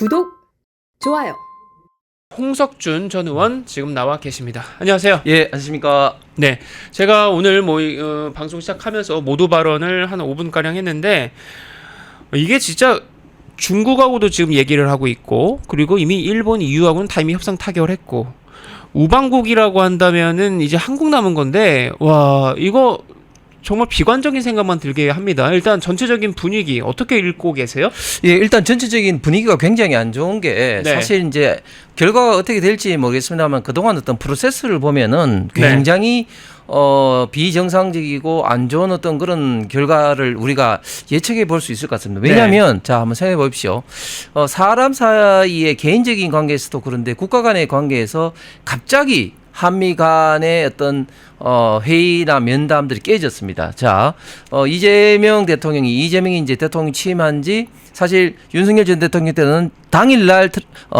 구독, 좋아요. 홍석준 전 의원 지금 나와 계십니다. 안녕하세요. 예, 안녕하십니까. 네, 제가 오늘 방송 시작하면서 모두 발언을 한 5분가량 했는데 이게 진짜 중국하고도 지금 얘기를 하고 있고, 그리고 이미 일본, EU하고는 다 이미 협상 타결을 했고, 우방국이라고 한다면은 이제 한국 남은 건데, 와, 이거 정말 비관적인 생각만 들게 합니다. 일단 전체적인 분위기 어떻게 읽고 계세요? 예, 일단 전체적인 분위기가 굉장히 안 좋은 게 네. 사실 이제 결과가 어떻게 될지 모르겠습니다만 그동안 어떤 프로세스를 보면은 굉장히 비정상적이고 안 좋은 어떤 그런 결과를 우리가 예측해 볼 수 있을 것 같습니다. 왜냐하면 자, 한번 생각해 보십시오. 사람 사이의 개인적인 관계에서도 그런데 국가 간의 관계에서 갑자기 한미 간의 어떤 회의나 면담들이 깨졌습니다. 자, 이재명이 이제 대통령 취임한 지 사실 윤석열 전 대통령 때는 당일날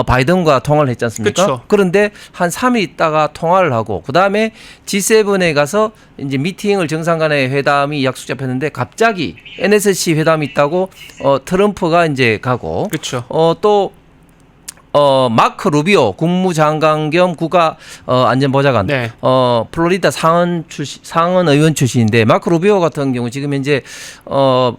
바이든과 통화를 했지 않습니까? 그쵸. 그런데 한 3일 있다가 통화를 하고 그다음에 G7에 가서 이제 미팅을 정상 간의 회담이 약속 잡혔는데 갑자기 NSC 회담이 있다고 트럼프가 이제 가고 그렇죠. 또 마크 루비오 국무장관 겸 국가 안전보좌관, 네. 플로리다 상원 의원 출신인데 마크 루비오 같은 경우 지금 현재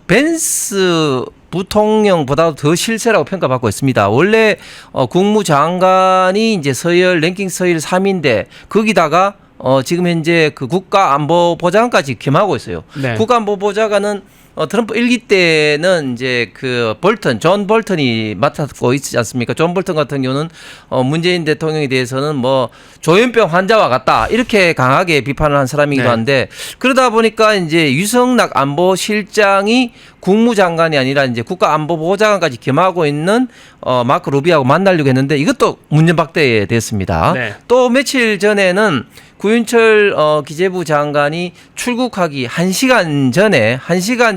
벤스 부통령보다도 더 실세라고 평가받고 있습니다. 원래 국무장관이 이제 랭킹 서열 3인데 거기다가 지금 현재 그 국가안보보좌관까지 겸하고 있어요. 네. 국가안보보좌관은 트럼프 1기 때는 이제 존 볼턴이 맡았고 있지 않습니까? 존 볼턴 같은 경우는 문재인 대통령에 대해서는 뭐 조현병 환자와 같다 이렇게 강하게 비판을 한 사람이기도 네. 한데 그러다 보니까 이제 유성락 안보실장이 국무장관이 아니라 이제 국가안보보좌관까지 겸하고 있는 마크 루비오하고 만나려고 했는데 이것도 문전박대 됐습니다. 네. 또 며칠 전에는 구윤철 기재부 장관이 출국하기 1시간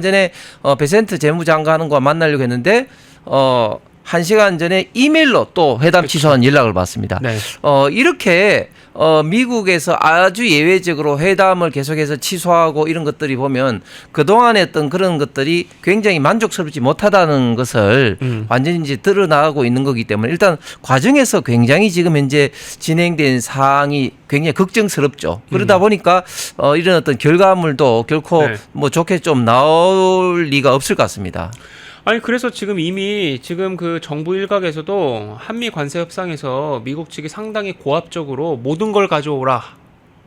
전에 베센트 재무장관과 만나려고 했는데 1시간 전에 이메일로 또 회담 취소한 연락을 받습니다. 네. 이렇게 미국에서 아주 예외적으로 회담을 계속해서 취소하고 이런 것들이 보면 그동안 했던 그런 것들이 굉장히 만족스럽지 못하다는 것을 완전히 이제 드러나고 있는 거기 때문에 일단 과정에서 굉장히 지금 현재 진행된 사항이 굉장히 걱정스럽죠. 그러다 보니까 이런 어떤 결과물도 결코 네. 뭐 좋게 좀 나올 리가 없을 것 같습니다. 아니 그래서 이미 그 정부 일각에서도 한미 관세 협상에서 미국 측이 상당히 고압적으로 모든 걸 가져오라,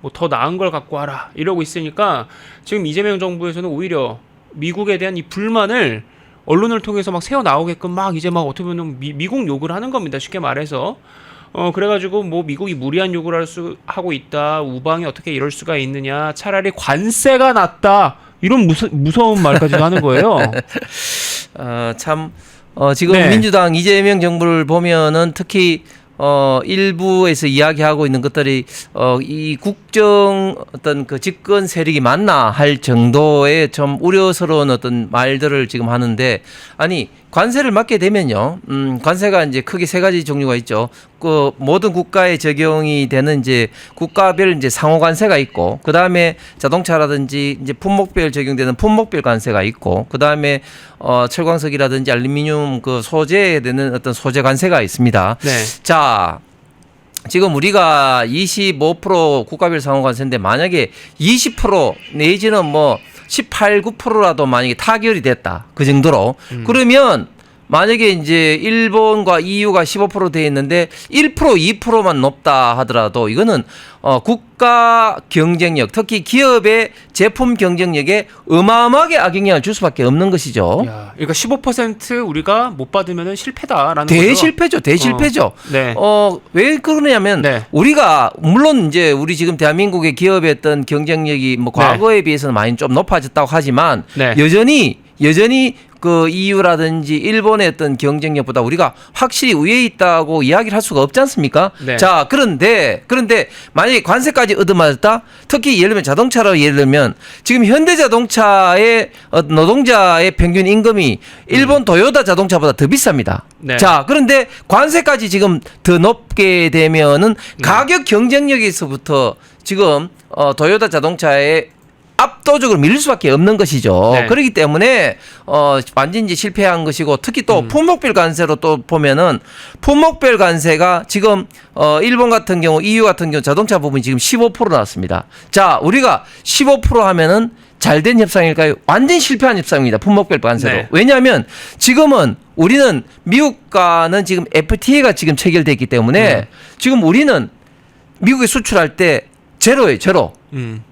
뭐 더 나은 걸 갖고 와라 이러고 있으니까 지금 이재명 정부에서는 오히려 미국에 대한 이 불만을 언론을 통해서 막 새어 나오게끔 막 이제 막 어떻게 보면 미국 욕을 하는 겁니다. 쉽게 말해서. 그래가지고 뭐 미국이 무리한 요구를 하고 있다, 우방이 어떻게 이럴 수가 있느냐, 차라리 관세가 낫다 이런 무서운 말까지도 하는 거예요. 지금 네. 민주당 이재명 정부를 보면은 특히 일부에서 이야기하고 있는 것들이 이 국정 어떤 그 집권 세력이 맞나 할 정도의 좀 우려스러운 어떤 말들을 지금 하는데 아니 관세를 맡게 되면요, 관세가 이제 크게 세 가지 종류가 있죠. 그 모든 국가에 적용이 되는 이제 국가별 이제 상호 관세가 있고, 그 다음에 자동차라든지 이제 품목별 적용되는 품목별 관세가 있고, 그 다음에 철광석이라든지 알루미늄 그 소재에 되는 어떤 소재 관세가 있습니다. 네. 자. 지금 우리가 25% 국가별 상호 관세인데 만약에 20% 내지는 뭐 18, 9%라도 만약에 타결이 됐다. 그 정도로. 그러면 만약에 이제 일본과 EU가 15% 돼 있는데 1%, 2%만 높다 하더라도 이거는 국가 경쟁력, 특히 기업의 제품 경쟁력에 어마어마하게 악영향을 줄 수밖에 없는 것이죠. 야, 그러니까 15% 우리가 못 받으면 실패다라는 거죠. 대실패죠. 네. 왜 그러냐면 네. 우리가 물론 이제 우리 지금 대한민국의 기업의 어떤 경쟁력이 뭐 과거에 비해서는 많이 좀 높아졌다고 하지만 네. 여전히 그 EU라든지 일본의 어떤 경쟁력보다 우리가 확실히 우위에 있다고 이야기를 할 수가 없지 않습니까? 네. 자, 그런데 만약에 관세까지 얻어맞았다? 특히 예를 들면 자동차로 예를 들면 지금 현대자동차의 노동자의 평균 임금이 일본 도요타 자동차보다 더 비쌉니다. 네. 자, 그런데 관세까지 지금 더 높게 되면은 가격 경쟁력에서부터 지금 도요타 자동차의 압도적으로 밀릴 수밖에 없는 것이죠. 네. 그렇기 때문에 완전히 이제 실패한 것이고 특히 또 품목별 관세로 또 보면은 품목별 관세가 지금 일본 같은 경우 EU 같은 경우 자동차 부분이 지금 15% 나왔습니다. 자, 우리가 15% 하면은 잘된 협상일까요? 완전 실패한 협상입니다. 품목별 관세로. 네. 왜냐하면 지금은 우리는 미국과는 지금 FTA가 지금 체결돼 있기 때문에 지금 우리는 미국에 수출할 때 제로예요. 제로.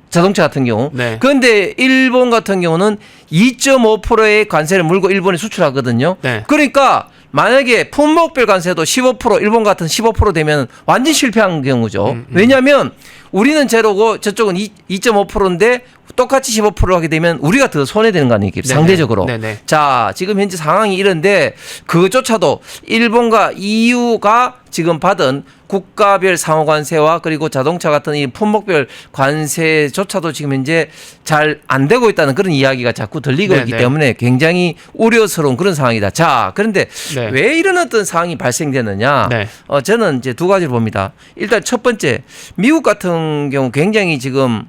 자동차 같은 경우. 네. 그런데 일본 같은 경우는 2.5%의 관세를 물고 일본에 수출하거든요. 네. 그러니까 만약에 품목별 관세도 15% 일본 같은 15% 되면 완전 실패한 경우죠. 왜냐하면 우리는 제로고 저쪽은 2.5%인데 똑같이 15% 하게 되면 우리가 더 손해되는 거 아니겠습니까? 네네. 상대적으로. 네네. 자, 지금 현재 상황이 이런데 그조차도 일본과 EU가 지금 받은 국가별 상호관세와 그리고 자동차 같은 이 품목별 관세조차도 지금 현재 잘 안 되고 있다는 그런 이야기가 자꾸 들리고 있기 네네. 때문에 굉장히 우려스러운 그런 상황이다. 자, 그런데 네. 왜 이런 어떤 상황이 발생되느냐? 네. 저는 이제 두 가지를 봅니다. 일단 첫 번째, 미국 같은 경우 굉장히 지금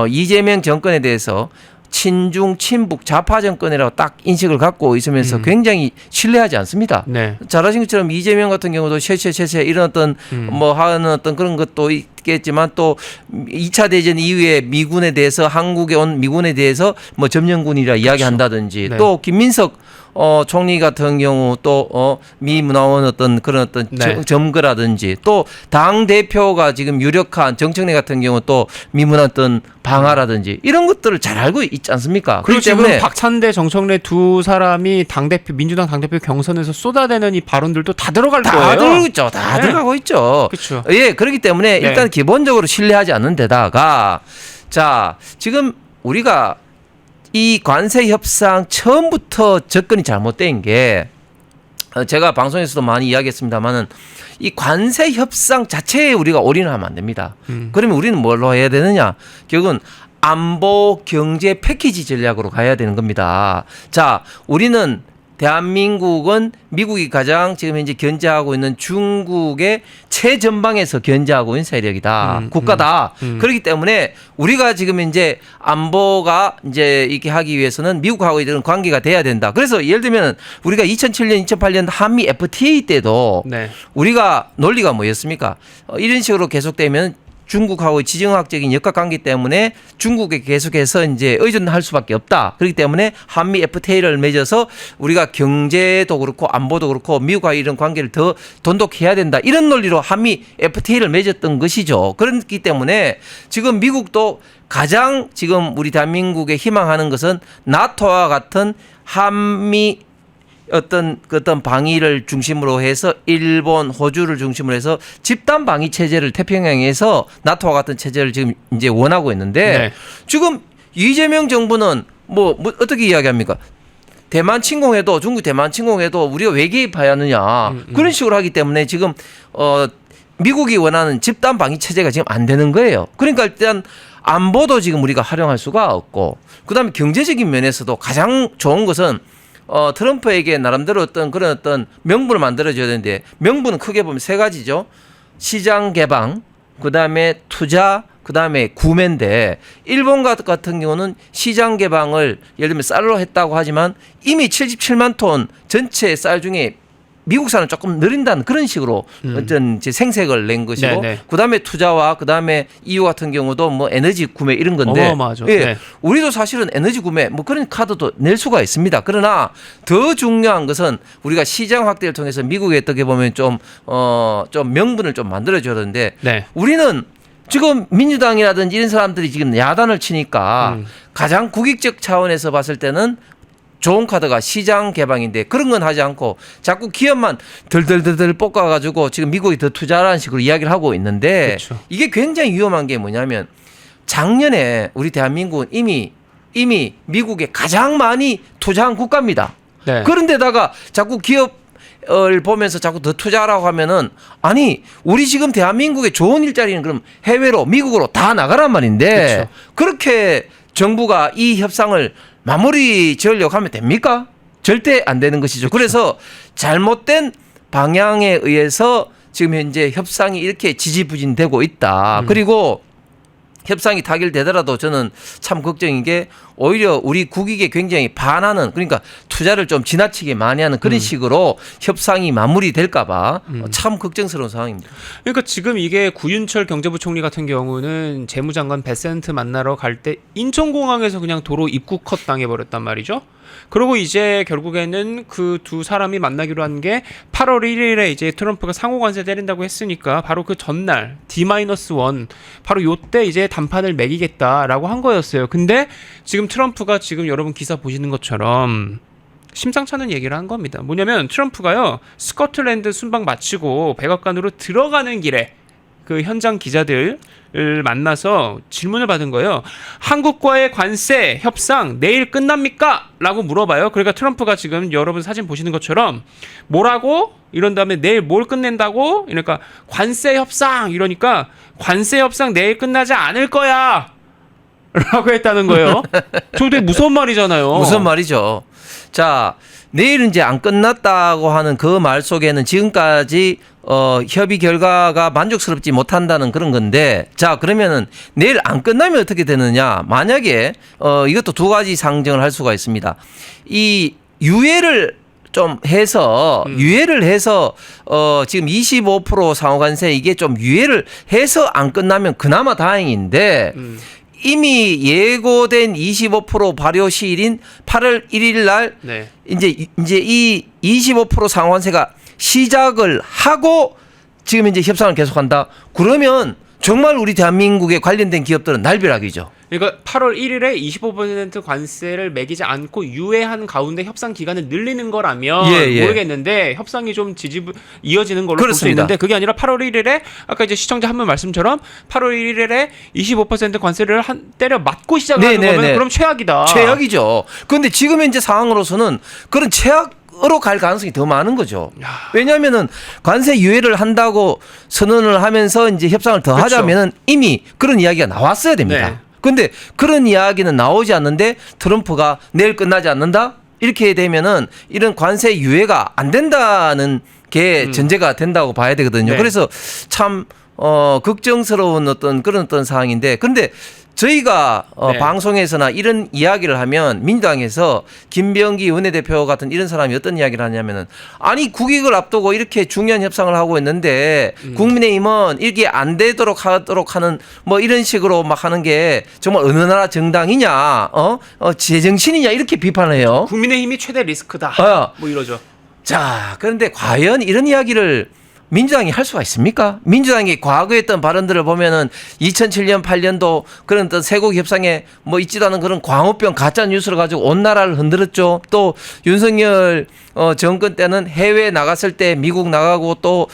이재명 정권에 대해서 친중, 친북, 좌파 정권이라고 딱 인식을 갖고 있으면서 굉장히 신뢰하지 않습니다. 네. 잘 아신 것처럼 이재명 같은 경우도 쇠쇠 이런 어떤 뭐 하는 어떤 그런 것도 있겠지만 또 2차 대전 이후에 미군에 대해서 한국에 온 미군에 대해서 뭐 점령군이라 이야기한다든지 네. 또 김민석 총리 같은 경우 또 미 문화원 어떤 그런 어떤 네. 점거라든지 또 당 대표가 지금 유력한 정청래 같은 경우 또 미문화 어떤 방화라든지 이런 것들을 잘 알고 있지 않습니까? 그리고 그렇기 때문에 지금 박찬대, 정청래 두 사람이 당대표 민주당 당대표 경선에서 쏟아내는 이 발언들도 다 들어갈 다 거예요. 들어가고 있죠. 다 네. 들어가고 있죠. 그렇죠. 예, 그렇기 때문에 네. 일단 기본적으로 신뢰하지 않는 데다가 자, 지금 우리가 이 관세 협상 처음부터 접근이 잘못된 게 제가 방송에서도 많이 이야기했습니다만은 이 관세 협상 자체에 우리가 올인하면 안 됩니다. 그러면 우리는 뭘로 해야 되느냐? 결국은 안보 경제 패키지 전략으로 가야 되는 겁니다. 자, 우리는 대한민국은 미국이 가장 지금 현재 견제하고 있는 중국의 최전방에서 견제하고 있는 세력이다. 국가다. 그렇기 때문에 우리가 지금 이제 안보가 이제 이렇게 하기 위해서는 미국하고 이런 관계가 돼야 된다. 그래서 예를 들면 우리가 2007년, 2008년 한미 FTA 때도 네. 우리가 논리가 뭐였습니까? 이런 식으로 계속되면 중국하고 지정학적인 역학관계 때문에 중국에 계속해서 이제 의존할 수밖에 없다. 그렇기 때문에 한미 FTA를 맺어서 우리가 경제도 그렇고 안보도 그렇고 미국과 이런 관계를 더 돈독해야 된다. 이런 논리로 한미 FTA를 맺었던 것이죠. 그렇기 때문에 지금 미국도 가장 지금 우리 대한민국에 희망하는 것은 나토와 같은 한미 어떤 방위를 중심으로 해서 일본, 호주를 중심으로 해서 집단 방위 체제를 태평양에서 나토와 같은 체제를 지금 이제 원하고 있는데 네. 지금 이재명 정부는 뭐 어떻게 이야기합니까? 대만 침공해도 중국 대만 침공해도 우리가 왜 개입해야 하느냐 그런 식으로 하기 때문에 지금 미국이 원하는 집단 방위 체제가 지금 안 되는 거예요. 그러니까 일단 안보도 지금 우리가 활용할 수가 없고 그다음에 경제적인 면에서도 가장 좋은 것은 트럼프에게 나름대로 어떤 그런 어떤 명분을 만들어줘야 되는데 명분은 크게 보면 세 가지죠. 시장 개방, 그 다음에 투자, 그 다음에 구매인데 일본 같은 경우는 시장 개방을 예를 들면 쌀로 했다고 하지만 이미 77만 톤 전체 쌀 중에 미국산은 조금 느린다는 그런 식으로 어떤 이제 생색을 낸 것이고 네네. 그다음에 투자와 그다음에 EU 같은 경우도 뭐 에너지 구매 이런 건데 어마어마하죠. 예, 네. 우리도 사실은 에너지 구매 뭐 그런 카드도 낼 수가 있습니다. 그러나 더 중요한 것은 우리가 시장 확대를 통해서 미국에 어떻게 보면 좀 명분을 좀 만들어줘야 되는데 네. 우리는 지금 민주당이라든지 이런 사람들이 지금 야단을 치니까 가장 국익적 차원에서 봤을 때는 좋은 카드가 시장 개방인데 그런 건 하지 않고 자꾸 기업만 덜덜덜덜 볶아가지고 지금 미국이 더 투자라는 식으로 이야기를 하고 있는데 그렇죠. 이게 굉장히 위험한 게 뭐냐면 작년에 우리 대한민국은 이미 미국에 가장 많이 투자한 국가입니다. 네. 그런데다가 자꾸 기업을 보면서 자꾸 더 투자하라고 하면은 아니 우리 지금 대한민국의 좋은 일자리는 그럼 해외로 미국으로 다 나가란 말인데 그렇죠. 그렇게 정부가 이 협상을 마무리 지으려고 하면 됩니까? 절대 안 되는 것이죠. 그래서 잘못된 방향에 의해서 지금 현재 협상이 이렇게 지지부진되고 있다. 그리고 협상이 타결되더라도 저는 참 걱정인 게 오히려 우리 국익에 굉장히 반하는, 그러니까 투자를 좀 지나치게 많이 하는 그런 식으로 협상이 마무리될까 봐 참 걱정스러운 상황입니다. 그러니까 지금 이게 구윤철 경제부총리 같은 경우는 재무장관 베센트 만나러 갈 때 인천공항에서 그냥 도로 입구 컷 당해버렸단 말이죠. 그리고 이제 결국에는 그 두 사람이 만나기로 한 게 8월 1일에 이제 트럼프가 상호 관세 때린다고 했으니까 바로 그 전날 D-1 바로 요때 이제 단판을 매기겠다라고 한 거였어요. 근데 지금 트럼프가 지금 여러분 기사 보시는 것처럼 심상찮은 얘기를 한 겁니다. 뭐냐면 트럼프가요, 스코틀랜드 순방 마치고 백악관으로 들어가는 길에 그 현장 기자들을 만나서 질문을 받은 거예요. 한국과의 관세 협상 내일 끝납니까? 라고 물어봐요. 그러니까 트럼프가 지금 여러분 사진 보시는 것처럼 뭐라고? 이런 다음에 내일 뭘 끝낸다고? 그러니까 관세 협상 이러니까 관세 협상 내일 끝나지 않을 거야 라고 했다는 거예요. 저 되게 무서운 말이잖아요. 무슨 말이죠. 자, 내일은 이제 안 끝났다고 하는 그 말 속에는 지금까지 협의 결과가 만족스럽지 못한다는 그런 건데, 자, 그러면은 내일 안 끝나면 어떻게 되느냐? 만약에 이것도 두 가지 상정을 할 수가 있습니다. 이 유예를 좀 해서 지금 25% 상호관세 이게 좀 유예를 해서 안 끝나면 그나마 다행인데 이미 예고된 25% 발효 시일인 8월 1일 날 네. 이제 이 25% 상환세가 시작을 하고 지금 이제 협상을 계속한다. 그러면 정말 우리 대한민국에 관련된 기업들은 날벼락이죠. 그러니까 8월 1일에 25% 관세를 매기지 않고 유예한 가운데 협상 기간을 늘리는 거라면 모르겠는데 협상이 좀 이어지는 걸로 볼 수 있는데 그게 아니라 8월 1일에 아까 이제 시청자 한 분 말씀처럼 8월 1일에 25% 관세를 때려 맞고 시작하는 거면 그럼 최악이다. 최악이죠. 그런데 지금 현재 상황으로서는 그런 최악으로 갈 가능성이 더 많은 거죠. 왜냐하면은 관세 유예를 한다고 선언을 하면서 이제 협상을 더 하자면은 이미 그런 이야기가 나왔어야 됩니다. 네. 근데 그런 이야기는 나오지 않는데 트럼프가 내일 끝나지 않는다? 이렇게 되면은 이런 관세 유예가 안 된다는 게 전제가 된다고 봐야 되거든요. 네. 그래서 참 걱정스러운 그런 상황인데, 그런데 저희가 방송에서나 이런 이야기를 하면 민주당에서 김병기 원내대표 같은 이런 사람이 어떤 이야기를 하냐면은, 아니 국익을 앞두고 이렇게 중요한 협상을 하고 있는데 국민의힘은 이게 안 되도록 하도록 하는 뭐 이런 식으로 막 하는 게 정말 어느 나라 정당이냐, 제정신이냐 이렇게 비판을 해요. 국민의힘이 최대 리스크다. 뭐 이러죠. 자, 그런데 과연 이런 이야기를 민주당이 할 수가 있습니까? 민주당이 과거에 했던 발언들을 보면은 2007년 8년도 그런 어떤 세국 협상에 뭐 있지도 않은 그런 광우병 가짜 뉴스를 가지고 온 나라를 흔들었죠. 또 윤석열 정권 때는 해외 나갔을 때 미국 나가고 또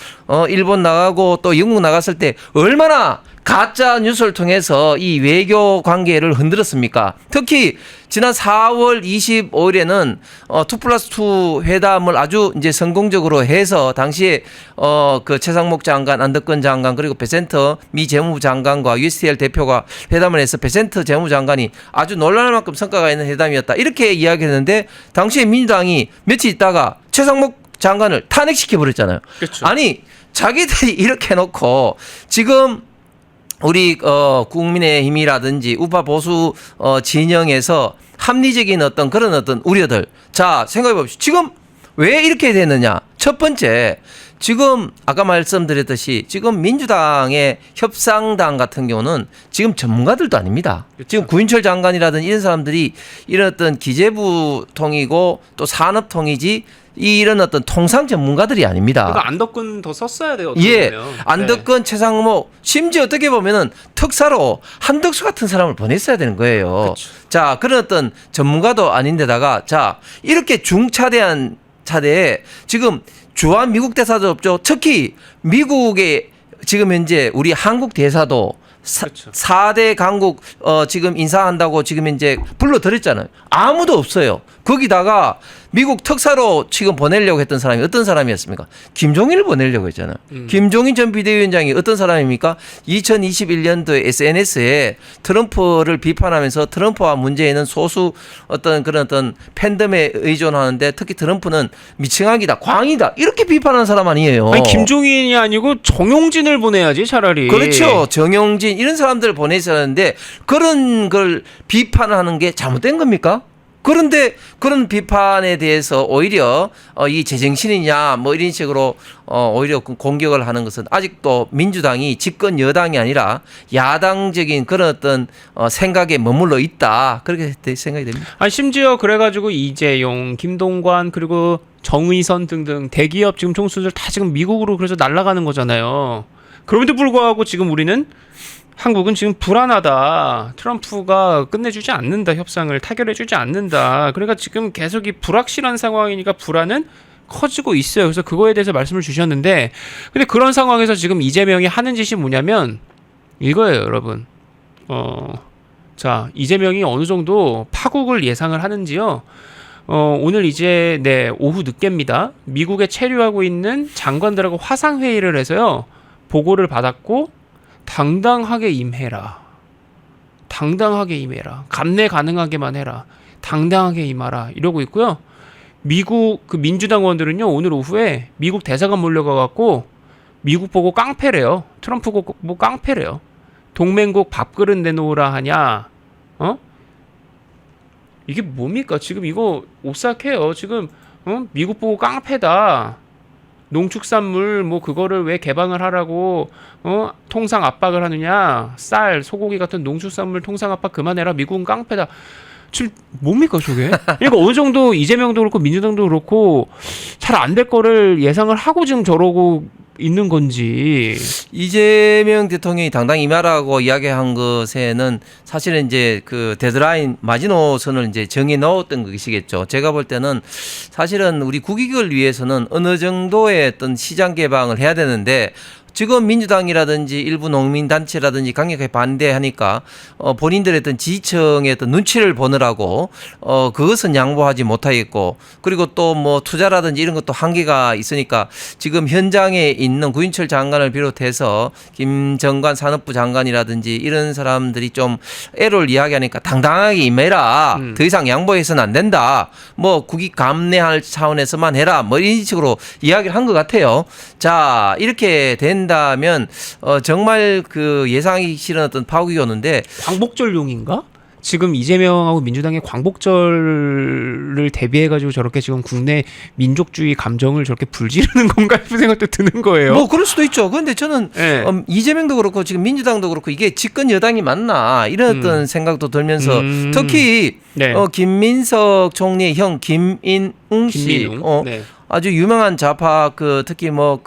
일본 나가고 또 영국 나갔을 때 얼마나 가짜 뉴스를 통해서 이 외교 관계를 흔들었습니까? 특히 지난 4월 25일에는 2+2 회담을 아주 이제 성공적으로 해서 당시에 그 최상목 장관, 안덕근 장관 그리고 베센터 미 재무부 장관과 USTR 대표가 회담을 해서 베센터 재무장관이 아주 놀랄 만큼 성과가 있는 회담이었다. 이렇게 이야기했는데 당시에 민주당이 며칠 있다가 최상목 장관을 탄핵시켜 버렸잖아요. 그렇죠. 아니 자기들이 이렇게 해놓고 지금 우리 국민의힘이라든지 우파 보수 진영에서 합리적인 그런 우려들, 자 생각해 봅시다. 지금 왜 이렇게 되느냐? 첫 번째, 지금 아까 말씀드렸듯이 지금 민주당의 협상당 같은 경우는 지금 전문가들도 아닙니다. 그렇죠. 지금 구인철 장관이라든지 이런 사람들이 이런 기재부 통이고 또 산업통이지 이런 통상 전문가들이 아닙니다. 그러니까 안덕근 더 썼어야 돼요. 안덕근, 최상목, 심지어 어떻게 보면은 특사로 한덕수 같은 사람을 보냈어야 되는 거예요. 그쵸. 자, 그런 전문가도 아닌데다가 자 이렇게 중차대한 차대에 지금 주한 미국 대사도 없죠. 특히 미국의 지금 현재 우리 한국 대사도 그렇죠. 4대 강국 지금 인사한다고 지금 이제 불러들였잖아요. 아무도 없어요. 거기다가 미국 특사로 지금 보내려고 했던 사람이 어떤 사람이었습니까? 김종인을 보내려고 했잖아요. 김종인 전 비대위원장이 어떤 사람입니까? 2021년도에 SNS에 트럼프를 비판하면서 트럼프와 문재인은 소수 어떤 그런 어떤 팬덤에 의존하는데 특히 트럼프는 미칭학이다, 광이다 이렇게 비판하는 사람 아니에요. 아니 김종인이 아니고 정용진을 보내야지 차라리. 그렇죠. 정용진 이런 사람들을 보내서 하는데 그런 걸 비판하는 게 잘못된 겁니까? 그런데 그런 비판에 대해서 오히려 이 제정신이냐 뭐 이런 식으로 오히려 공격을 하는 것은 아직도 민주당이 집권 여당이 아니라 야당적인 그런 어떤 생각에 머물러 있다. 그렇게 생각이 됩니다. 아니 심지어 그래가지고 이재용, 김동관 그리고 정의선 등등 대기업 지금 총수들 다 지금 미국으로 그래서 날아가는 거잖아요. 그럼에도 불구하고 지금 우리는 한국은 지금 불안하다. 트럼프가 끝내주지 않는다. 협상을 타결해주지 않는다. 그러니까 지금 계속 이 불확실한 상황이니까 불안은 커지고 있어요. 그래서 그거에 대해서 말씀을 주셨는데 근데 그런 상황에서 지금 이재명이 하는 짓이 뭐냐면 이거예요, 여러분. 자, 이재명이 어느 정도 파국을 예상을 하는지요. 오늘 이제 오후 늦게입니다. 미국에 체류하고 있는 장관들하고 화상회의를 해서요. 보고를 받았고 당당하게 임해라. 당당하게 임해라. 감내 가능하게만 해라. 당당하게 임하라. 이러고 있고요. 미국 그 민주당 의원들은요. 오늘 오후에 미국 대사관 몰려가 갖고 미국 보고 깡패래요. 트럼프 보고 뭐 깡패래요. 동맹국 밥그릇 내놓으라 하냐. 이게 뭡니까? 지금 이거 오싹해요. 지금 미국 보고 깡패다. 농축산물 뭐 그거를 왜 개방을 하라고 통상 압박을 하느냐. 쌀, 소고기 같은 농축산물 통상 압박 그만해라. 미국은 깡패다. 지금 뭡니까 저게? 그러니까 어느 정도 이재명도 그렇고 민주당도 그렇고 잘 안 될 거를 예상을 하고 지금 저러고 있는 건지. 이재명 대통령이 당당히 임하라고 이야기한 것에는 사실은 이제 그 데드라인 마지노선을 이제 정해 넣었던 것이겠죠. 제가 볼 때는 사실은 우리 국익을 위해서는 어느 정도의 어떤 시장 개방을 해야 되는데 지금 민주당이라든지 일부 농민단체라든지 강력하게 반대하니까 본인들의 어떤 지지층의 어떤 눈치를 보느라고 그것은 양보하지 못하겠고 그리고 또 뭐 투자라든지 이런 것도 한계가 있으니까 지금 현장에 있는 구인철 장관을 비롯해서 김정관 산업부 장관이라든지 이런 사람들이 좀 애를 이야기하니까 당당하게 임해라. 더 이상 양보해서는 안 된다. 뭐 국익 감내할 차원에서만 해라. 뭐 이런 식으로 이야기를 한 것 같아요. 자, 이렇게 된다면 정말 그 예상하기 싫은 어떤 파국이 오는데 광복절용인가? 지금 이재명하고 민주당의 광복절을 대비해가지고 저렇게 지금 국내 민족주의 감정을 저렇게 불지르는 건가 싶은 생각도 드는 거예요. 뭐 그럴 수도 있죠. 그런데 저는 네. 이재명도 그렇고 지금 민주당도 그렇고 이게 집권 여당이 맞나 이런 어떤 생각도 들면서 특히 네. 김민석 총리의 형 김인웅 씨 네. 아주 유명한 좌파 특히 뭐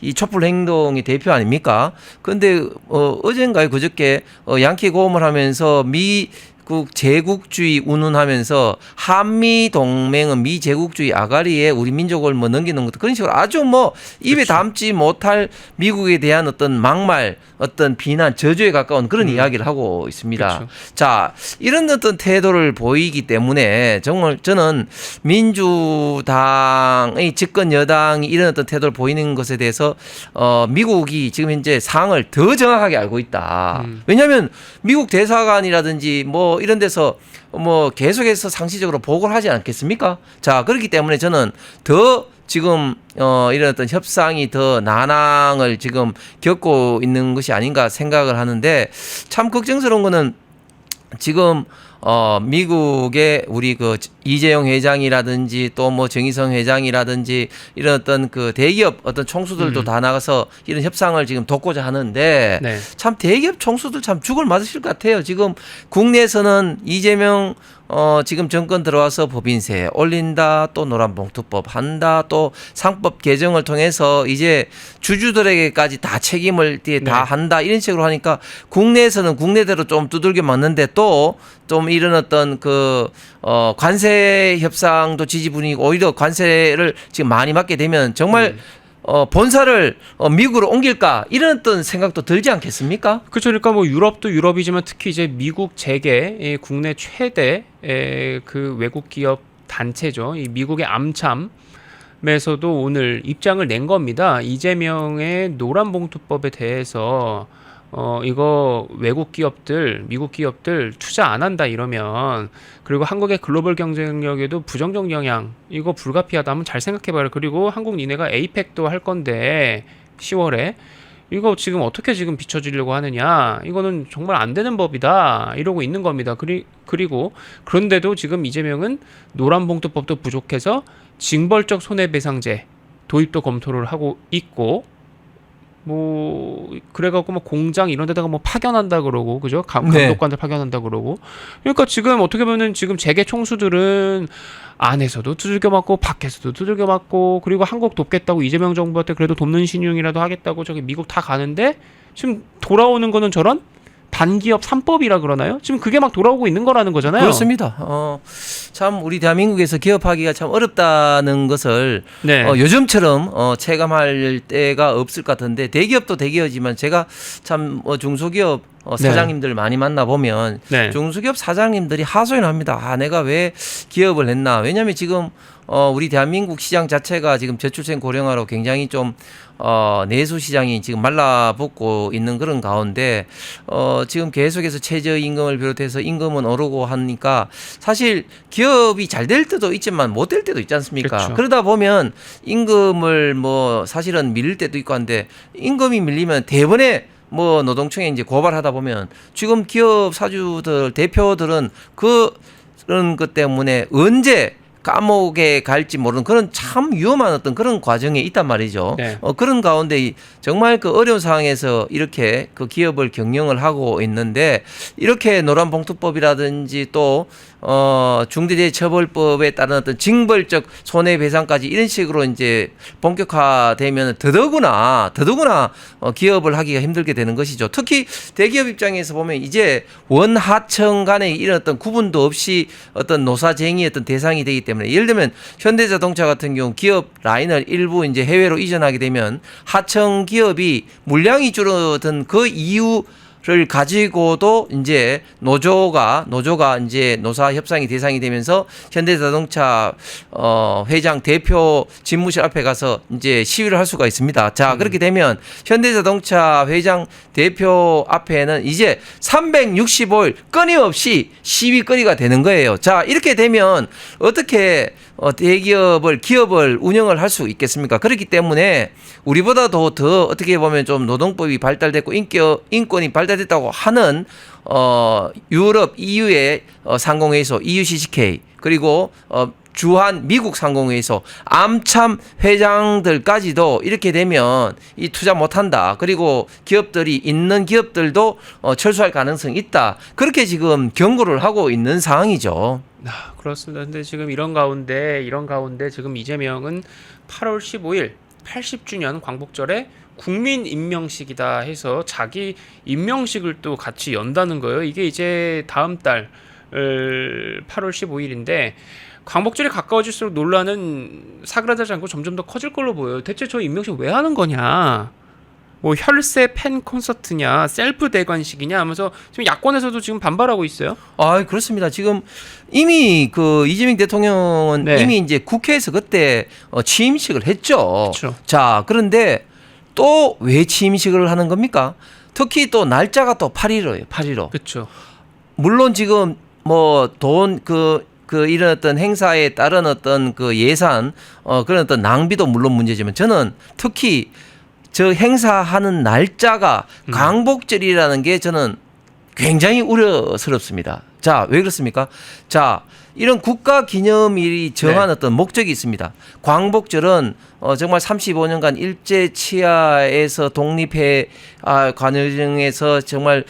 이 촛불 행동의 대표 아닙니까? 근데 어젠가요 그저께 양키 고음을 하면서 미국 제국주의 운운하면서 한미 동맹은 미제국주의 아가리에 우리 민족을 뭐 넘기는 것도 그런 식으로 아주 뭐 입에 그렇죠. 담지 못할 미국에 대한 어떤 막말, 어떤 비난, 저주에 가까운 그런 이야기를 하고 있습니다. 그렇죠. 자, 이런 어떤 태도를 보이기 때문에 정말 저는 민주당의 집권 여당이 이런 어떤 태도를 보이는 것에 대해서 미국이 지금 현재 상황을 더 정확하게 알고 있다. 왜냐하면 미국 대사관이라든지 뭐 이런 데서 뭐 계속해서 상시적으로 보고를 하지 않겠습니까? 자, 그렇기 때문에 저는 더 지금 이런 어떤 협상이 더 난항을 지금 겪고 있는 것이 아닌가 생각을 하는데 참 걱정스러운 거는 지금 미국의 우리 그 이재용 회장이라든지 또 뭐 정의성 회장이라든지 이런 어떤 그 대기업 어떤 총수들도 다 나가서 이런 협상을 지금 돕고자 하는데 네. 참 대기업 총수들 참 죽을 맞으실 것 같아요. 지금 국내에서는 이재명 지금 정권 들어와서 법인세 올린다, 또 노란봉투법 한다, 또 상법 개정을 통해서 이제 주주들에게까지 다 책임을 다 한다 이런 식으로 하니까 국내에서는 국내대로 좀 두들겨 맞는데 또 좀 이런 어떤 관세 협상도 지지분이고 오히려 관세를 지금 많이 받게 되면 정말 본사를 미국으로 옮길까 이런 어떤 생각도 들지 않겠습니까? 그렇죠. 그러니까 뭐 유럽도 유럽이지만 특히 이제 미국 재계 국내 최대 그 외국 기업 단체죠. 이 미국의 암참에서도 오늘 입장을 낸 겁니다. 이재명의 노란봉투법에 대해서 이거 외국 기업들, 미국 기업들 투자 안 한다 이러면, 그리고 한국의 글로벌 경쟁력에도 부정적 영향, 이거 불가피하다. 한번 잘 생각해봐라. 그리고 한국 니네가 에이펙도 할 건데 10월에 이거 지금 어떻게 지금 비춰주려고 하느냐, 이거는 정말 안 되는 법이다 이러고 있는 겁니다. 그리고 그런데도 지금 이재명은 노란봉투법도 부족해서 징벌적 손해배상제 도입도 검토를 하고 있고, 뭐 그래갖고 뭐 공장 이런 데다가 뭐 파견한다 그러고, 그죠? 감독관들 파견한다 그러고. 그러니까 지금 어떻게 보면은 지금 재계 총수들은 안에서도 두들겨 맞고 밖에서도 두들겨 맞고, 그리고 한국 돕겠다고 이재명 정부한테 그래도 돕는 신용이라도 하겠다고 저기 미국 다 가는데, 지금 돌아오는 거는 저런 반기업 3법이라 그러나요? 지금 그게 막 돌아오고 있는 거라는 거잖아요. 그렇습니다. 참 우리 대한민국에서 기업하기가 참 어렵다는 것을 네. 요즘처럼 체감할 때가 없을 것 같은데, 대기업도 대기업이지만 제가 참 중소기업 사장님들 많이 만나 보면 네. 중소기업 사장님들이 하소연합니다. 아, 내가 왜 기업을 했나? 왜냐하면 지금 우리 대한민국 시장 자체가 지금 저출생 고령화로 굉장히 좀 내수 시장이 지금 말라붙고 있는 그런 가운데 지금 계속해서 최저임금을 비롯해서 임금은 오르고 하니까 사실 기업이 잘 될 때도 있지만 못 될 때도 있지 않습니까? 그렇죠. 그러다 보면 임금을 뭐 사실은 밀릴 때도 있고 한데, 임금이 밀리면 대번에 뭐 노동청에 이제 고발하다 보면 지금 기업 사주들 대표들은 그런 것 때문에 언제 감옥에 갈지 모르는 그런 참 위험한 어떤 그런 과정에 있단 말이죠. 네. 그런 가운데 정말 그 어려운 상황에서 이렇게 그 기업을 경영을 하고 있는데, 이렇게 노란봉투법이라든지 또 중대재해처벌법에 따른 어떤 징벌적 손해배상까지 이런 식으로 이제 본격화되면 더더구나 기업을 하기가 힘들게 되는 것이죠. 특히 대기업 입장에서 보면 이제 원하청 간에 이런 어떤 구분도 없이 어떤 노사쟁이 어떤 대상이 되기 때문에, 예를 들면 현대자동차 같은 경우 기업 라인을 일부 이제 해외로 이전하게 되면 하청 기업이 물량이 줄어든 그 이유를 가지고도 이제 노조가 이제 노사 협상이 대상이 되면서 현대자동차 회장 대표 집무실 앞에 가서 이제 시위를 할 수가 있습니다. 자, 그렇게 되면 현대자동차 회장 대표 앞에는 이제 365일 끊임없이 시위거리가 되는 거예요. 자, 이렇게 되면 어떻게 기업을 운영을 할 수 있겠습니까? 그렇기 때문에 우리보다도 더 어떻게 보면 좀 노동법이 발달됐고 인권이 발달됐다고 하는 유럽 EU의 상공회의소 EUCCK, 그리고 주한 미국 상공회의소 암참 회장들까지도 이렇게 되면 이 투자 못한다, 그리고 기업들이 있는 기업들도 철수할 가능성이 있다, 그렇게 지금 경고를 하고 있는 상황이죠. 그렇습니다. 근데 지금 이런 가운데 지금 이재명은 8월 15일 80주년 광복절에 국민 임명식이다 해서 자기 임명식을 또 같이 연다는 거예요. 이게 이제 다음 달 8월 15일인데 광복절이 가까워질수록 논란은 사그라들지 않고 점점 더 커질 걸로 보여요. 대체 저 임명식 왜 하는 거냐? 뭐 혈세 팬 콘서트냐, 셀프 대관식이냐 하면서 지금 야권에서도 지금 반발하고 있어요. 아, 그렇습니다. 지금 이미 그 이재명 대통령은 네. 이미 이제 국회에서 그때 취임식을 했죠. 그렇죠. 자, 그런데 또 왜 취임식을 하는 겁니까? 특히 또 날짜가 또 8.15예요. 8.15. 그렇죠. 물론 지금 뭐 돈 이런 어떤 행사에 따른 어떤 그 예산 그런 어떤 낭비도 물론 문제지만, 저는 특히 저 행사하는 날짜가 광복절이라는 게 저는 굉장히 우려스럽습니다. 자, 왜 그렇습니까? 자, 이런 국가 기념일이 정한 어떤 목적이 있습니다. 광복절은 정말 35년간 일제 치하에서 독립해 과정에서 정말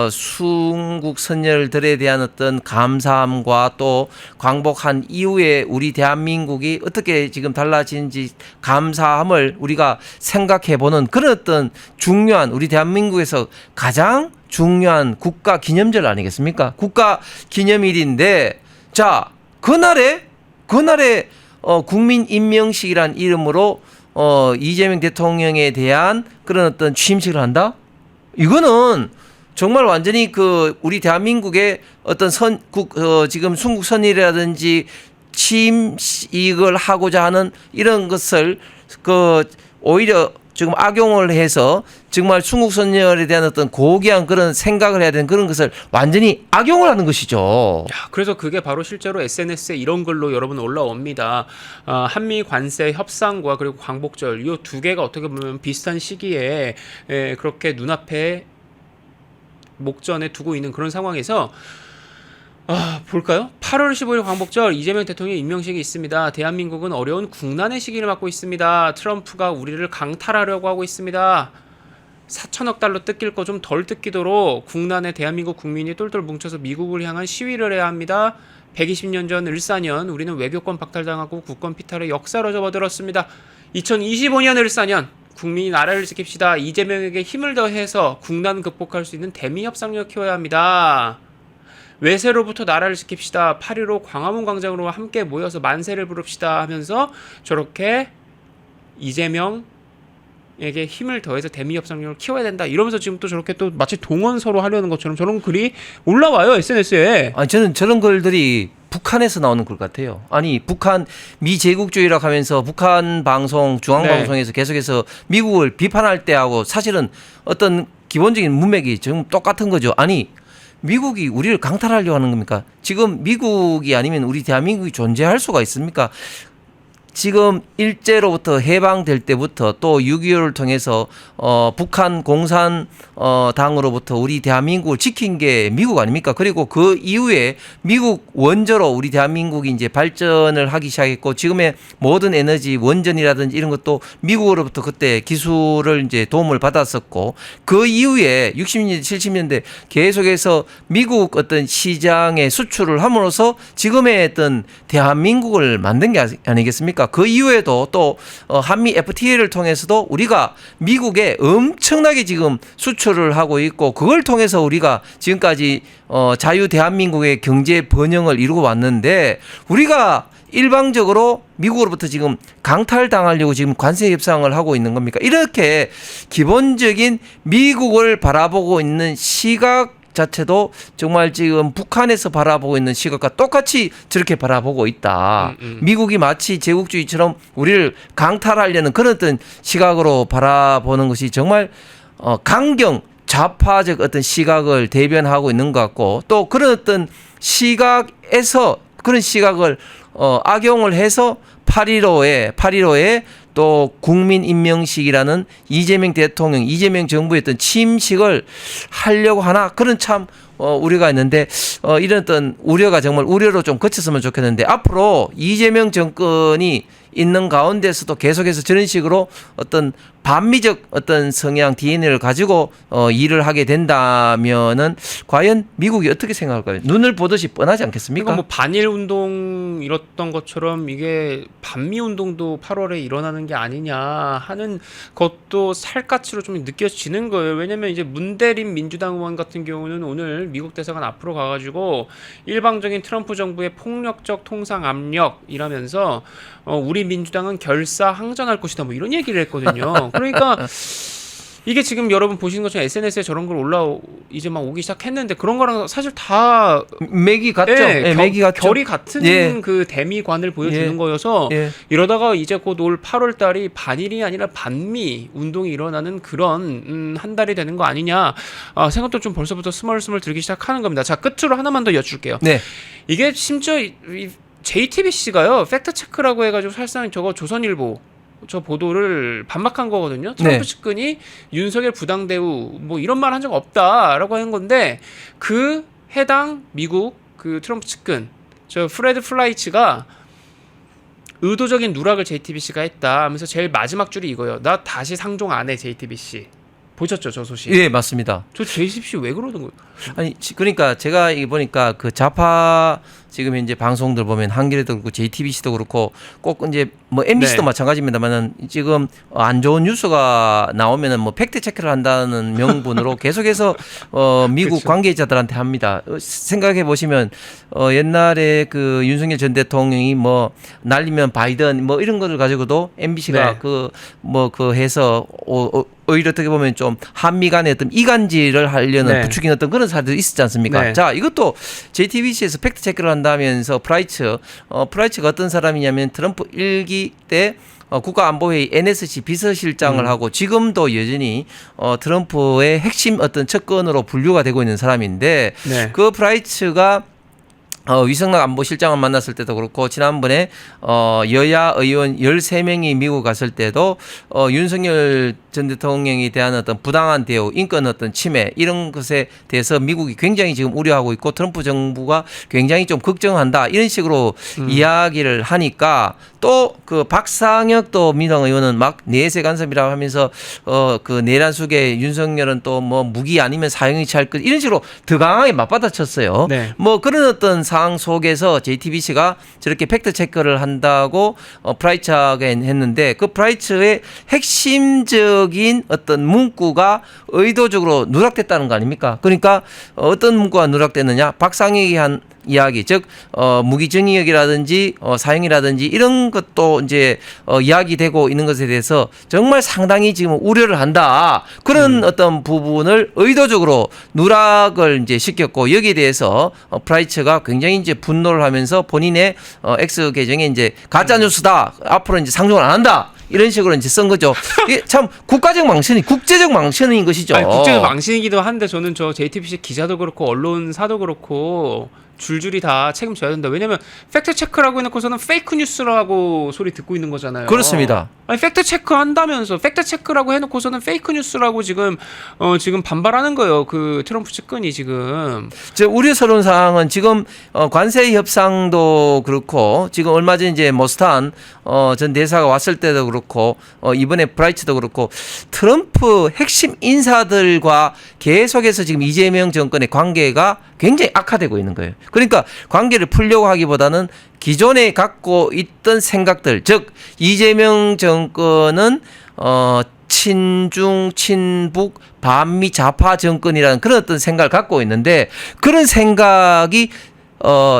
순국 선열들에 대한 어떤 감사함과 또 광복한 이후에 우리 대한민국이 어떻게 지금 달라지는지 감사함을 우리가 생각해 보는 그런 어떤 중요한, 우리 대한민국에서 가장 중요한 국가 기념절 아니겠습니까? 국가 기념일인데, 자, 그날에 국민 임명식이란 이름으로 이재명 대통령에 대한 그런 어떤 취임식을 한다? 이거는 정말 완전히 그 우리 대한민국의 어떤 지금 순국 선열이라든지 침식을 하고자 하는 이런 것을 그 오히려 지금 악용을 해서 정말 순국선열에 대한 어떤 고귀한 그런 생각을 해야 되는 그런 것을 완전히 악용을 하는 것이죠. 야, 그래서 그게 바로 실제로 SNS에 이런 글로 여러분 올라옵니다. 한미 관세 협상과 그리고 광복절 이 두 개가 어떻게 보면 비슷한 시기에 그렇게 눈앞에 목전에 두고 있는 그런 상황에서 볼까요? 8월 15일 광복절 이재명 대통령 임명식이 있습니다. 대한민국은 어려운 국난의 시기를 맞고 있습니다. 트럼프가 우리를 강탈하려고 하고 있습니다. 4천억 달러 뜯길 거 좀 덜 뜯기도록 국난에 대한민국 국민이 똘똘 뭉쳐서 미국을 향한 시위를 해야 합니다. 120년 전 을사년 우리는 외교권 박탈당하고 국권 피탈의 역사로 접어들었습니다. 2025년 을사년 국민이 나라를 지킵시다. 이재명에게 힘을 더해서 국난 극복할 수 있는 대미 협상력 키워야 합니다. 외세로부터 나라를 지킵시다. 8.15 광화문 광장으로 함께 모여서 만세를 부릅시다 하면서 저렇게 이재명에게 힘을 더해서 대미 협상력을 키워야 된다. 이러면서 지금 또 저렇게 또 마치 동원서로 하려는 것처럼 저런 글이 올라와요. SNS에. 아니, 저는 저런 글들이 북한에서 나오는 글 같아요. 아니, 북한 미제국주의라고 하면서 북한 방송, 중앙방송에서 계속해서 미국을 비판할 때하고 사실은 어떤 기본적인 문맥이 지금 똑같은 거죠. 아니, 미국이 우리를 강탈하려고 하는 겁니까? 지금 미국이 아니면 우리 대한민국이 존재할 수가 있습니까? 지금 일제로부터 해방될 때부터 또 6.25를 통해서 북한 공산당으로부터 우리 대한민국을 지킨 게 미국 아닙니까? 그리고 그 이후에 미국 원조로 우리 대한민국이 이제 발전을 하기 시작했고 지금의 모든 에너지 원전이라든지 이런 것도 미국으로부터 그때 기술을 이제 도움을 받았었고 그 이후에 60년대 70년대 계속해서 미국 어떤 시장에 수출을 함으로써 지금의 어떤 대한민국을 만든 게 아니겠습니까? 그 이후에도 또 한미 FTA를 통해서도 우리가 미국에 엄청나게 지금 수출을 하고 있고 그걸 통해서 우리가 지금까지 자유 대한민국의 경제 번영을 이루고 왔는데 우리가 일방적으로 미국으로부터 지금 강탈당하려고 지금 관세 협상을 하고 있는 겁니까? 이렇게 기본적인 미국을 바라보고 있는 시각 자체도 정말 지금 북한에서 바라보고 있는 시각과 똑같이 저렇게 바라보고 있다. 미국이 마치 제국주의처럼 우리를 강탈하려는 그런 어떤 시각으로 바라보는 것이 정말 강경 좌파적 어떤 시각을 대변하고 있는 것 같고 또 그런 어떤 시각에서 그런 시각을 악용을 해서 8.15에 또 국민임명식이라는 이재명 대통령, 이재명 정부의 어떤 침식을 하려고 하나 그런 참 우려가 있는데 이런 어떤 우려가 정말 우려로 좀 그쳤으면 좋겠는데 앞으로 이재명 정권이 있는 가운데서도 계속해서 저런 식으로 어떤 반미적 어떤 성향 DNA를 가지고 일을 하게 된다면은 과연 미국이 어떻게 생각할까요? 눈을 보듯이 뻔하지 않겠습니까? 그러니까 뭐 반일 운동 이랬던 것처럼 이게 반미 운동도 8월에 일어나는 게 아니냐 하는 것도 살갗으로 좀 느껴지는 거예요. 왜냐면 이제 문대림 민주당 의원 같은 경우는 오늘 미국 대사관 앞으로 가가지고 일방적인 트럼프 정부의 폭력적 통상 압력이라면서 우리 민주당은 결사 항전할 것이다 뭐 이런 얘기를 했거든요. 그러니까 이게 지금 여러분 보시는 것처럼 SNS에 저런 걸 이제 막 오기 시작했는데 그런 거랑 사실 다 맥이 같죠. 예, 맥이 같죠. 결이 같은 예. 그 대미관을 보여주는 예. 거여서 예. 이러다가 이제 곧 올 8월 달이 반일이 아니라 반미 운동이 일어나는 그런 한 달이 되는 거 아니냐 생각도 좀 벌써부터 스멀스멀 들기 시작하는 겁니다. 자, 끝으로 하나만 더 여쭐게요. 네. 이게 심지어 JTBC가요 팩트 체크라고 해가지고 사실상 저거 조선일보 저 보도를 반박한 거거든요. 트럼프 네. 측근이 윤석열 부당 대우 뭐 이런 말 한 적 없다라고 하는 건데 그 해당 미국 그 트럼프 측근 저 프레드 플라이츠가 의도적인 누락을 JTBC가 했다 하면서 제일 마지막 줄이 이거예요. 나 다시 상종 안 해 JTBC. 보셨죠 저 소식? 예, 맞습니다. 저 JTBC 왜 그러는 거예요? 아니 그러니까 제가 이 보니까 그 좌파 지금 현재 방송들 보면 한겨레도 그렇고 JTBC도 그렇고 꼭 이제 뭐 MBC도 네. 마찬가지입니다만은 지금 안 좋은 뉴스가 나오면은 뭐 팩트 체크를 한다는 명분으로 계속해서 미국 그쵸. 관계자들한테 합니다. 생각해 보시면 옛날에 그 윤석열 전 대통령이 뭐 날리면 바이든 뭐 이런 거를 가지고도 MBC가 네. 해서 오히려 어떻게 보면 좀 한미 간의 어떤 이간질을 하려는 네. 부추긴 어떤 그런 사례도 있었지 않습니까? 네. 자, 이것도 JTBC에서 팩트 체크를 한다면서 프라이츠가 어떤 사람이냐면 트럼프 1기 때 국가안보회의 NSC 비서실장을 하고 지금도 여전히 트럼프의 핵심 어떤 측근으로 분류가 되고 있는 사람인데 네. 그 프라이츠가 위성락 안보실장을 만났을 때도 그렇고 지난번에 여야 의원 13명이 미국 갔을 때도 윤석열 전 대통령에 대한 어떤 부당한 대우, 인권 어떤 침해 이런 것에 대해서 미국이 굉장히 지금 우려하고 있고 트럼프 정부가 굉장히 좀 걱정한다 이런 식으로 이야기를 하니까 또 그 박상혁 또 민주당 의원은 막 내세 간섭이라고 하면서 그 내란 속에 윤석열은 또 뭐 무기 아니면 사형이 취할 것 이런 식으로 더 강하게 맞받아쳤어요. 네. 뭐 그런 어떤 상황 속에서 JTBC가 저렇게 팩트 체크를 한다고 프라이츠가 했는데 그 프라이츠의 핵심적인 어떤 문구가 의도적으로 누락됐다는 거 아닙니까? 그러니까 어떤 문구가 누락됐느냐? 박상혁이 한 이야기, 즉 무기징역이라든지 사형이라든지 이런 것도 이제 이야기되고 있는 것에 대해서 정말 상당히 지금 우려를 한다. 그런 어떤 부분을 의도적으로 누락을 이제 시켰고 여기에 대해서 프라이츠가 굉장히 이제 분노를 하면서 본인의 X 계정에 이제 가짜 뉴스다. 앞으로 이제 상종을 안 한다. 이런 식으로 이제 쓴 거죠. 이게 참 국가적 망신이 국제적 망신인 것이죠. 아니, 국제적 망신이기도 한데 저는 저 JTBC 기자도 그렇고 언론사도 그렇고 줄줄이 다 책임져야 된다. 왜냐면 팩트 체크라고 해놓고서는 페이크 뉴스라고 소리 듣고 있는 거잖아요. 그렇습니다. 아니 팩트 체크 한다면서 팩트 체크라고 해놓고서는 페이크 뉴스라고 지금 지금 반발하는 거예요. 그 트럼프 측근이 지금. 저 우려스러운 사항은 지금 관세 협상도 그렇고 지금 얼마 전 이제 모스탄 전 대사가 왔을 때도 그렇고 이번에 브라이츠도 그렇고 트럼프 핵심 인사들과 계속해서 지금 이재명 정권의 관계가 굉장히 악화되고 있는 거예요. 그러니까 관계를 풀려고 하기보다는 기존에 갖고 있던 생각들, 즉 이재명 정권은 친중, 친북, 반미 좌파 정권이라는 그런 어떤 생각을 갖고 있는데 그런 생각이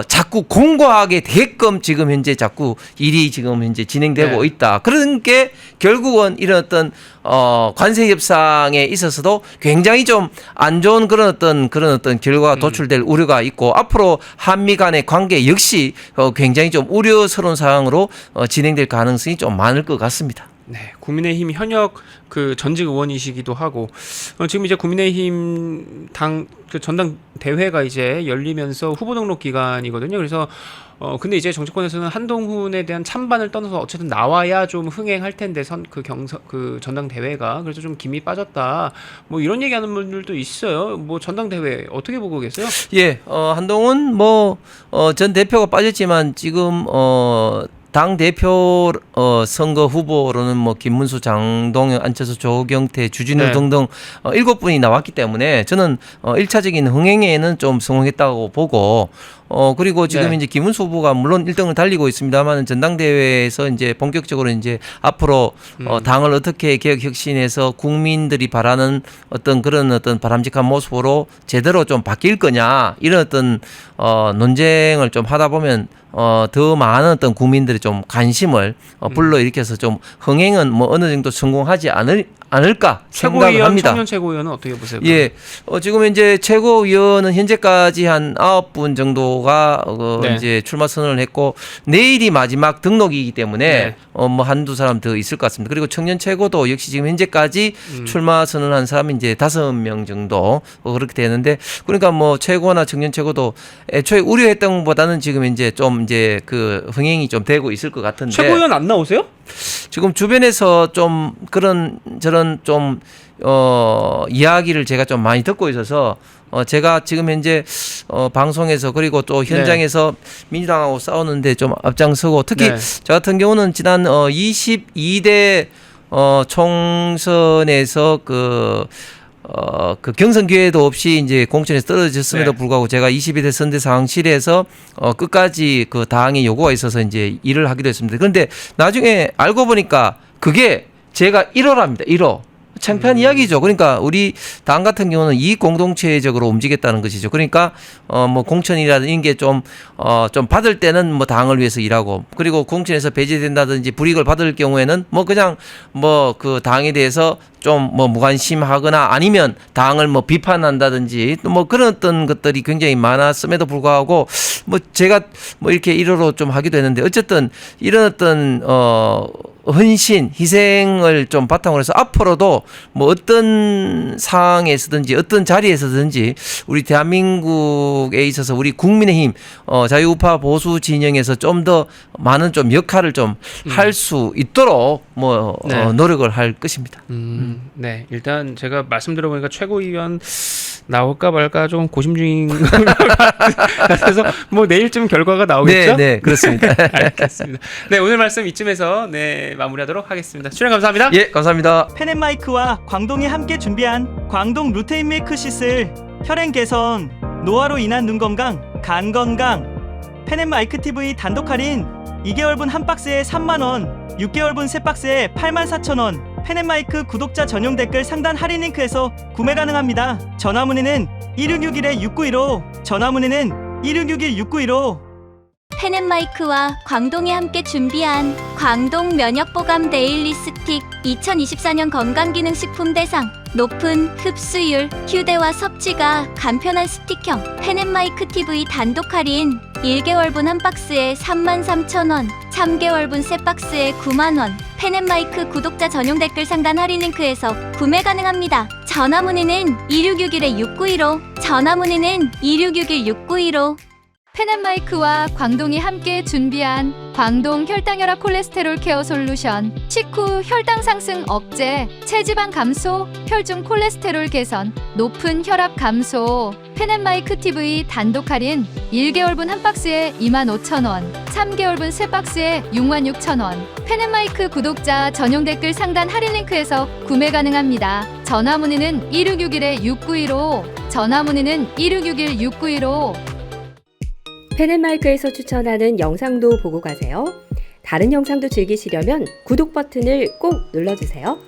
자꾸 공고하게 되게끔 지금 현재 자꾸 일이 지금 현재 진행되고 네. 있다. 그런 게 결국은 이런 어떤 관세 협상에 있어서도 굉장히 좀 안 좋은 그런 어떤 결과가 도출될 우려가 있고 앞으로 한미 간의 관계 역시 굉장히 좀 우려스러운 상황으로 진행될 가능성이 좀 많을 것 같습니다. 네, 국민의힘 현역 그 전직 의원이시기도 하고 지금 이제 국민의힘 당 그 전당 대회가 이제 열리면서 후보 등록 기간이거든요. 그래서 근데 이제 정치권에서는 한동훈에 대한 찬반을 떠나서 어쨌든 나와야 좀 흥행할 텐데 그 전당 대회가 그래서 좀 김이 빠졌다. 뭐 이런 얘기하는 분들도 있어요. 뭐 전당 대회 어떻게 보고 계세요? 예, 한동훈 전 대표가 빠졌지만 지금 당 대표 선거 후보로는 뭐 김문수, 장동영, 안철수, 조경태, 주진우 네. 등등 7분이 나왔기 때문에 저는 1차적인 흥행에는 좀 성공했다고 보고 그리고 지금 네. 이제 김문수 후보가 물론 1등을 달리고 있습니다만 전당대회에서 이제 본격적으로 이제 앞으로 당을 어떻게 개혁 혁신해서 국민들이 바라는 어떤 그런 어떤 바람직한 모습으로 제대로 좀 바뀔 거냐 이런 어떤 논쟁을 좀 하다 보면 더 많은 어떤 국민들이 좀 관심을 불러일으켜서 좀 흥행은 뭐 어느 정도 성공하지 않을까 생각을 최고위원, 합니다. 청년 최고위원은 어떻게 보세요? 예, 지금 이제 최고위원은 현재까지 한 9분 정도가 네. 이제 출마 선언을 했고 내일이 마지막 등록이기 때문에 네. 뭐 한두 사람 더 있을 것 같습니다. 그리고 청년 최고도 역시 지금 현재까지 출마 선언한 사람이 이제 5명 정도 그렇게 되는데 그러니까 뭐 최고나 청년 최고도 애초에 우려했던 것보다는 지금 이제 좀 이제 그 흥행이 좀 되고 있을 것 같은데 최고위원 안 나오세요? 지금 주변에서 좀 그런 저런 좀 이야기를 제가 좀 많이 듣고 있어서 제가 지금 현재 방송에서 그리고 또 현장에서 민주당하고 싸우는데 좀 앞장서고 특히 네. 저 같은 경우는 지난 22대 총선에서 그 경선 기회도 없이 이제 공천에서 떨어졌음에도 네. 불구하고 제가 22대 선대 상황실에서 끝까지 그 당의 요구가 있어서 이제 일을 하기도 했습니다. 그런데 나중에 알고 보니까 그게 제가 1호랍니다. 1호. 창피한 이야기죠. 그러니까 우리 당 같은 경우는 이익 공동체적으로 움직였다는 것이죠. 그러니까 뭐 공천이라든지 이런 게 좀 받을 때는 뭐 당을 위해서 일하고, 그리고 공천에서 배제된다든지 불이익을 받을 경우에는 뭐 그냥 뭐 그 당에 대해서 좀 뭐 무관심하거나 아니면 당을 뭐 비판한다든지 또 뭐 그런 어떤 것들이 굉장히 많았음에도 불구하고 뭐 제가 뭐 이렇게 일호로 좀 하기도 했는데, 어쨌든 이런 어떤 헌신, 희생을 좀 바탕으로 해서 앞으로도 뭐 어떤 상황에서든지 어떤 자리에서든지 우리 대한민국에 있어서 우리 국민의힘 자유우파 보수 진영에서 좀 더 많은 좀 역할을 좀 할 수 있도록 뭐 네. 노력을 할 것입니다. 네, 일단 제가 말씀 들어보니까 최고위원 나올까 말까 좀 고심 중인 것 같아서 뭐 내일쯤 결과가 나오겠죠? 네, 그렇습니다. 알겠습니다. 네, 오늘 말씀 이쯤에서 네 마무리하도록 하겠습니다. 출연 감사합니다. 예, 감사합니다. 펜앤마이크와 광동이 함께 준비한 광동 루테인 밀크시슬, 혈행 개선, 노화로 인한 눈 건강, 간 건강. 펜앤마이크 TV 단독 할인 2개월분 한 박스에 3만원, 6개월분 세 박스에 84,000원. 펜앤마이크 구독자 전용 댓글 상단 할인 링크에서 구매 가능합니다. 전화 문의는 1661-6915, 전화 문의는 1661-6915. 펜앤마이크와 광동이 함께 준비한 광동 면역보감 데일리 스틱 2024년 건강기능식품 대상, 높은 흡수율, 휴대와 섭취가 간편한 스틱형 펜앤마이크 TV 단독 할인 1개월분 한 박스에 33,000원, 3개월분 세 박스에 9만원. 펜앤마이크 구독자 전용 댓글 상단 할인 링크에서 구매 가능합니다. 전화 문의는 2661-6915, 전화 문의는 2661-6915. 펜앤마이크와 광동이 함께 준비한 광동 혈당혈압 콜레스테롤 케어 솔루션, 식후 혈당 상승 억제, 체지방 감소, 혈중 콜레스테롤 개선, 높은 혈압 감소. 펜앤마이크 TV 단독 할인 1개월분 한 박스에 25,000원, 3개월분 세 박스에 66,000원. 펜앤마이크 구독자 전용 댓글 상단 할인 링크에서 구매 가능합니다. 전화 문의는 1661-6915, 전화 문의는 1661-6915. 펜앤마이크에서 추천하는 영상도 보고 가세요. 다른 영상도 즐기시려면 구독 버튼을 꼭 눌러주세요.